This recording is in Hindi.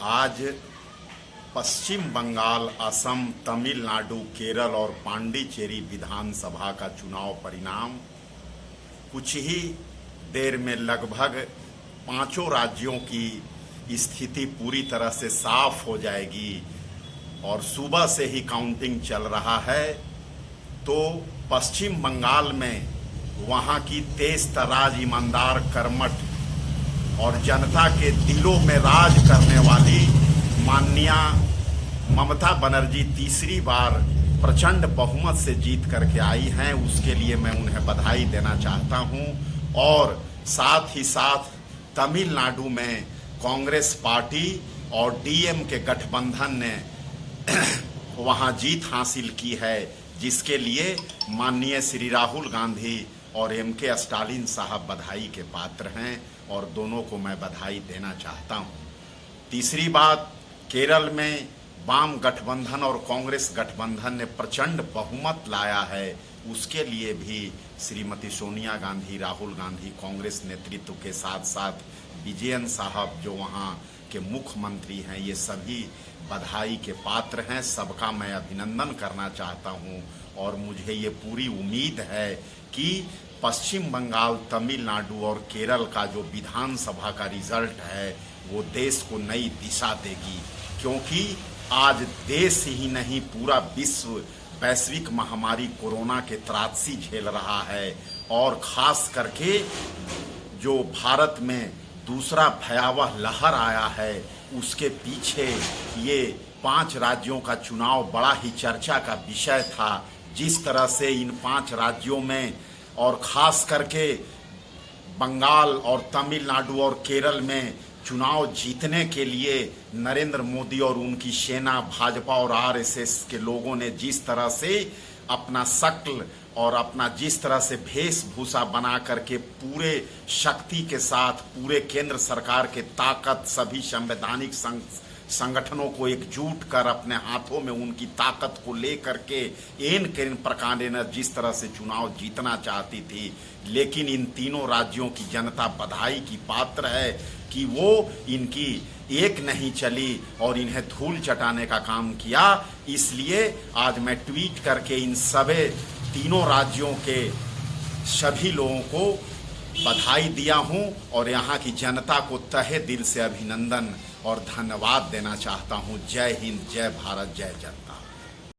आज पश्चिम बंगाल, असम, तमिलनाडु, केरल और पांडिचेरी विधानसभा का चुनाव परिणाम कुछ ही देर में लगभग पांचों राज्यों की स्थिति पूरी तरह से साफ हो जाएगी और सुबह से ही काउंटिंग चल रहा है। तो पश्चिम बंगाल में वहाँ की तेज तराज, ईमानदार, कर्मठ और जनता के दिलों में राज करने वाली माननीय ममता बनर्जी तीसरी बार प्रचंड बहुमत से जीत करके आई हैं। उसके लिए मैं उन्हें बधाई देना चाहता हूं। और साथ ही साथ तमिलनाडु में कांग्रेस पार्टी और डीएम के गठबंधन ने वहां जीत हासिल की है, जिसके लिए माननीय श्री राहुल गांधी और एमके स्टालिन साहब बधाई के पात्र हैं और दोनों को मैं बधाई देना चाहता हूं। तीसरी बात, केरल में वाम गठबंधन और कांग्रेस गठबंधन ने प्रचंड बहुमत लाया है। उसके लिए भी श्रीमती सोनिया गांधी, राहुल गांधी, कांग्रेस नेतृत्व के साथ साथ विजयन साहब जो वहाँ के मुख्यमंत्री हैं, ये सभी बधाई के पात्र हैं। सबका मैं अभिनंदन करना चाहता हूँ और मुझे ये पूरी उम्मीद है कि पश्चिम बंगाल, तमिलनाडु और केरल का जो विधानसभा का रिजल्ट है वो देश को नई दिशा देगी, क्योंकि आज देश ही नहीं पूरा विश्व वैश्विक महामारी कोरोना के त्रासदी झेल रहा है। और खास करके जो भारत में दूसरा भयावह लहर आया है, उसके पीछे ये 5 राज्यों का चुनाव बड़ा ही चर्चा का विषय था। जिस तरह से इन 5 राज्यों में और खास करके बंगाल और तमिलनाडु और केरल में चुनाव जीतने के लिए नरेंद्र मोदी और उनकी सेना, भाजपा और आरएसएस के लोगों ने जिस तरह से अपना शक्ल और अपना जिस तरह से वेशभूषा बना करके पूरे शक्ति के साथ पूरे केंद्र सरकार के ताकत, सभी संवैधानिक संगठनों को एकजुट कर अपने हाथों में उनकी ताकत को लेकर के केंद्र प्रकार ने जिस तरह से चुनाव जीतना चाहती थी, लेकिन इन तीनों राज्यों की जनता बधाई की पात्र है कि वो इनकी एक नहीं चली और इन्हें धूल चटाने का काम किया। इसलिए आज मैं ट्वीट करके इन सभी तीनों राज्यों के सभी लोगों को बधाई दिया हूं और यहाँ की जनता को तहे दिल से अभिनंदन और धन्यवाद देना चाहता हूं। जय हिंद, जय भारत, जय जनता।